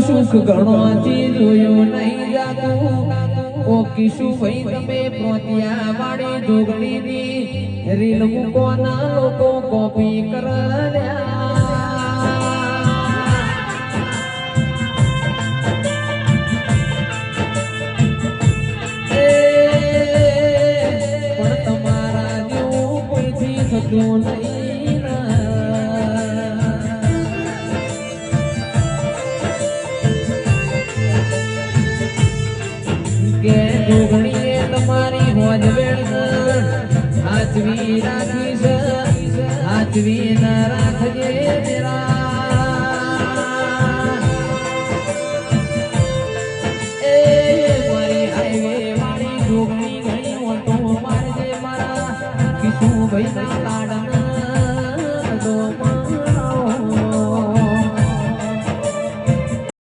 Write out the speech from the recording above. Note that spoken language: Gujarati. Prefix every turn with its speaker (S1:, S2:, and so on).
S1: સુખ ઘણોથી જોયું નહીં જાતું ઓ કિશુ ભાઈ તમે પોતિયા વાળી જોગણીની રીલ મૂકોના લોકો કોપી કર્યા પણ તમારા જેવું કોઈથી થતું નહીં કે જોગણીએ તમારી હોજ વેળ હાચવી રાખીશ હાચવી ના રાખજે એ મારી હાઈવે વાળી જોગણી ઘણી ઓટો મારજે મારા કિશુ ભાઈ